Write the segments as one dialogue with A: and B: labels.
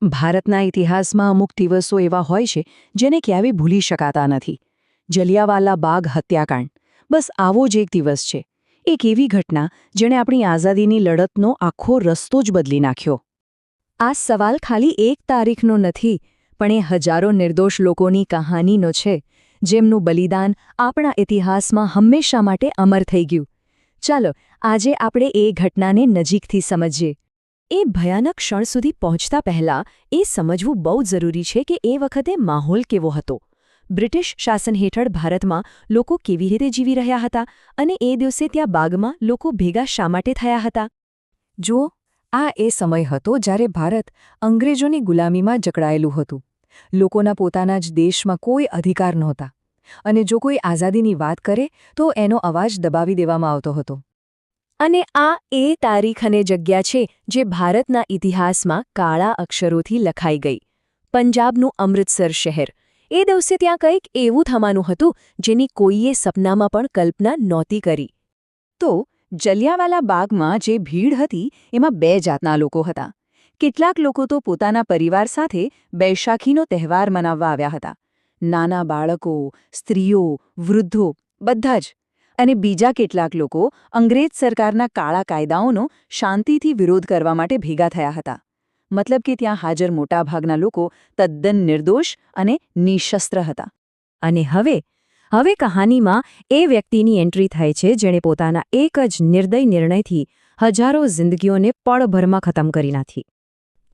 A: ભારતના ઇતિહાસમાં અમુક દિવસો એવા હોય છે જેને ક્યારેય ભૂલી શકાતા નથી. જલિયાવાલા બાગ હત્યાકાંડ બસ આવો જ એક દિવસ છે. એક એવી ઘટના જેણે આપણી આઝાદીની લડતનો આખો રસ્તો જ બદલી નાખ્યો. આ સવાલ ખાલી એક તારીખનો નથી, પણ એ હજારો નિર્દોષ લોકોની કહાનીનો છે, જેમનું બલિદાન આપણા ઇતિહાસમાં હંમેશા માટે અમર થઈ ગયું. ચાલો આજે આપણે એ ઘટનાને નજીકથી સમજીએ. એ ભયાનક ક્ષણ સુધી પહોંચતા પહેલાં એ સમજવું બહુ જરૂરી છે કે એ વખતે માહોલ કેવો હતો. બ્રિટિશ શાસન હેઠળ ભારતમાં લોકો કેવી રીતે જીવી રહ્યા હતા અને એ દિવસે ત્યાં બાગમાં લોકો ભેગા શા માટે થયા હતા. જુઓ, આ એ સમય હતો જ્યારે ભારત અંગ્રેજોની ગુલામીમાં જકડાયેલું હતું. લોકોના પોતાના જ દેશમાં કોઈ અધિકાર નહોતા, અને જો કોઈ આઝાદીની વાત કરે તો એનો અવાજ દબાવી દેવામાં આવતો હતો. અને આ એ તારીખ અને જગ્યા છે જે ભારતના ઇતિહાસમાં કાળા અક્ષરોથી લખાઈ ગઈ. પંજાબનું અમૃતસર શહેર. એ દિવસે ત્યાં કંઈક એવું થવાનું હતું જેની કોઈએ સપનામાં પણ કલ્પના નહોતી કરી. તો જલિયાવાલા બાગમાં જે ભીડ હતી એમાં બે જાતના લોકો હતા. કેટલાક લોકો તો પોતાના પરિવાર સાથે બૈશાખીનો તહેવાર મનાવવા આવ્યા હતા. નાના બાળકો, સ્ત્રીઓ, વૃદ્ધો બધા જ. અને બીજા કેટલાક લોકો અંગ્રેજ સરકારના કાળા કાયદાઓનો શાંતિથી વિરોધ કરવા માટે ભેગા થયા હતા. મતલબ કે ત્યાં હાજર મોટાભાગના લોકો તદ્દન નિર્દોષ અને નિશસ્ત્ર હતા. અને હવે કહાનીમાં એ વ્યક્તિની એન્ટ્રી થાય છે જેણે પોતાના એક જ નિર્દય નિર્ણયથી હજારો જિંદગીઓને પળભરમાં ખતમ કરી નાખી.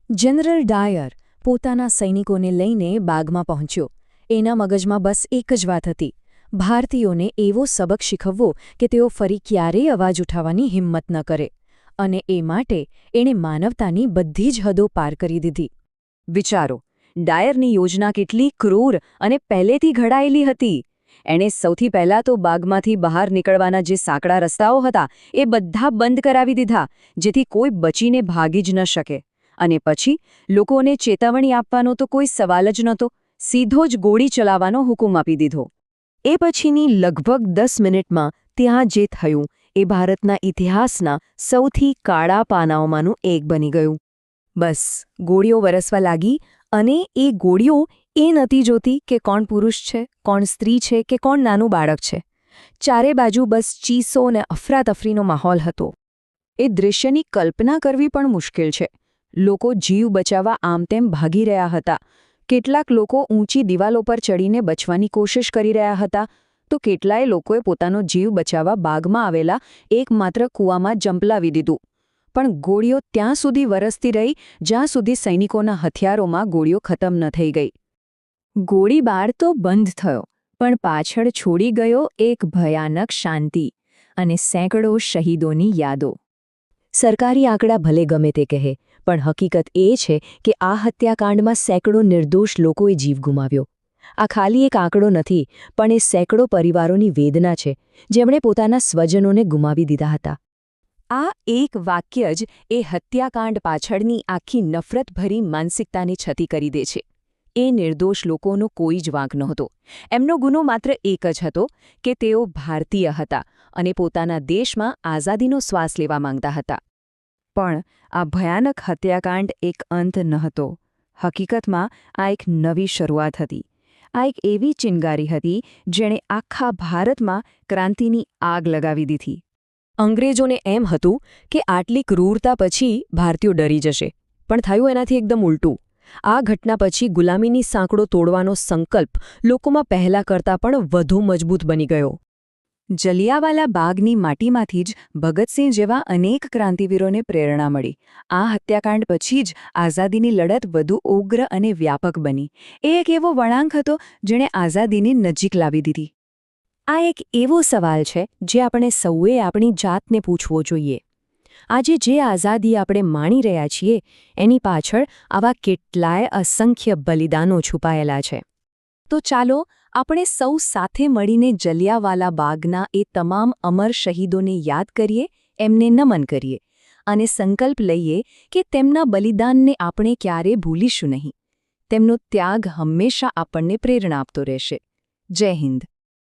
A: જનરલ ડાયર પોતાના સૈનિકોને લઈને બાગમાં પહોંચ્યો. એના મગજમાં બસ એક જ વાત હતી: ભારતીયોને એવો સબક શીખવવો કે તેઓ ફરી ક્યારેય અવાજ ઉઠાવવાની હિંમત ન કરે. અને એ માટે એણે માનવતાની બધી જ હદો પાર કરી દીધી. વિચારો, ડાયરની યોજના કેટલી ક્રૂર અને પહેલેથી ઘડાયેલી હતી. એણે સૌથી પહેલાં તો બાગમાંથી બહાર નીકળવાના જે સાંકડા રસ્તાઓ હતા એ બધા બંધ કરાવી દીધા, જેથી કોઈ બચીને ભાગી જ ન શકે. અને પછી લોકોને ચેતવણી આપવાનો તો કોઈ સવાલ જ નહોતો. સીધો જ ગોળી ચલાવવાનો હુકમ આપી દીધો. એ પછીની લગભગ 10 મિનિટમાં ત્યાં જે થયું એ ભારતના ઇતિહાસના સૌથી કાળા પાનાઓમાંનું એક બની ગયું. બસ ગોળીઓ વરસવા લાગી, અને એ ગોળીઓ એ નથી જોતી કે કોણ પુરુષ છે, કોણ સ્ત્રી છે કે કોણ નાનું બાળક છે. ચારે બાજુ બસ ચીસો અને અફરાતફરીનો માહોલ હતો. એ દૃશ્યની કલ્પના કરવી પણ મુશ્કેલ છે. લોકો જીવ બચાવવા આમ તેમ ભાગી રહ્યા હતા. કેટલાક લોકો ઊંચી દિવાલો પર ચડીને બચવાની કોશિશ કરી રહ્યા હતા, તો કેટલાય લોકોએ પોતાનો જીવ બચાવવા બાગમાં આવેલા એકમાત્ર કૂવામાં જંપલાવી દીધું. પણ ગોળીઓ ત્યાં સુધી વરસતી રહી જ્યાં સુધી સૈનિકોના હથિયારોમાં ગોળીઓ ખતમ ન થઈ ગઈ. ગોળીબાર તો બંધ થયો, પણ પાછળ છોડી ગયો એક ભયાનક શાંતિ અને સેંકડો શહીદોની યાદો. સરકારી આંકડા ભલે ગમે તે કહે, પણ હકીકત એ છે કે આ હત્યાકાંડમાં સેંકડો નિર્દોષ લોકોએ જીવ ગુમાવ્યો. આ ખાલી એક આંકડો નથી, પણ એ સેંકડો પરિવારોની વેદના છે જેમણે પોતાના સ્વજનોને ગુમાવી દીધા હતા. આ એક વાક્ય જ એ હત્યાકાંડ પાછળની આખી નફરતભરી માનસિકતાને છતી કરી દે છે. એ નિર્દોષ લોકોનો કોઈ જ વાંક નહોતો. એમનો ગુનો માત્ર એક જ હતો કે તેઓ ભારતીય હતા અને પોતાના દેશમાં આઝાદીનો શ્વાસ લેવા માંગતા હતા. પણ આ ભયાનક હત્યાકાંડ એક અંત નહોતો. હકીકતમાં આ એક નવી શરૂઆત હતી. આ એક એવી ચિનગારી હતી જેણે આખા ભારતમાં ક્રાંતિની આગ લગાવી દીધી. અંગ્રેજોને એમ હતું કે આટલી ક્રૂરતા પછી ભારતીયો ડરી જશે, પણ થયું એનાથી એકદમ ઉલટું. આ ઘટના પછી ગુલામીની સાંકળો તોડવાનો સંકલ્પ લોકોમાં પહેલા કરતાં પણ વધુ મજબૂત બની ગયો. જલિયાવાલા બાગની માટીમાંથી જ ભગતસિંહ જેવા અનેક ક્રાંતિવીરોને પ્રેરણા મળી. આ હત્યાકાંડ પછી જ આઝાદીની લડત વધુ ઉગ્ર અને વ્યાપક બની. એ એક એવો વળાંક હતો જેણે આઝાદીની નજીક લાવી દીધી. આ એક એવો સવાલ છે જે આપણે સૌએ આપણી જાતને પૂછવો જોઈએ. આજે જે આઝાદી આપણે માણી રહ્યા છીએ એની પાછળ આવા કેટલાય અસંખ્ય બલિદાનો છુપાયેલા છે. તો ચાલો આપણે સૌ સાથે મળીને જલિયાવાલા બાગના એ તમામ અમર શહીદોને યાદ કરીએ, એમને નમન કરીએ અને સંકલ્પ લઈએ કે તેમના બલિદાનને આપણે ક્યારેય ભૂલીશું નહીં. તેમનો ત્યાગ હંમેશા આપણને પ્રેરણા આપતો રહેશે. જય હિન્દ.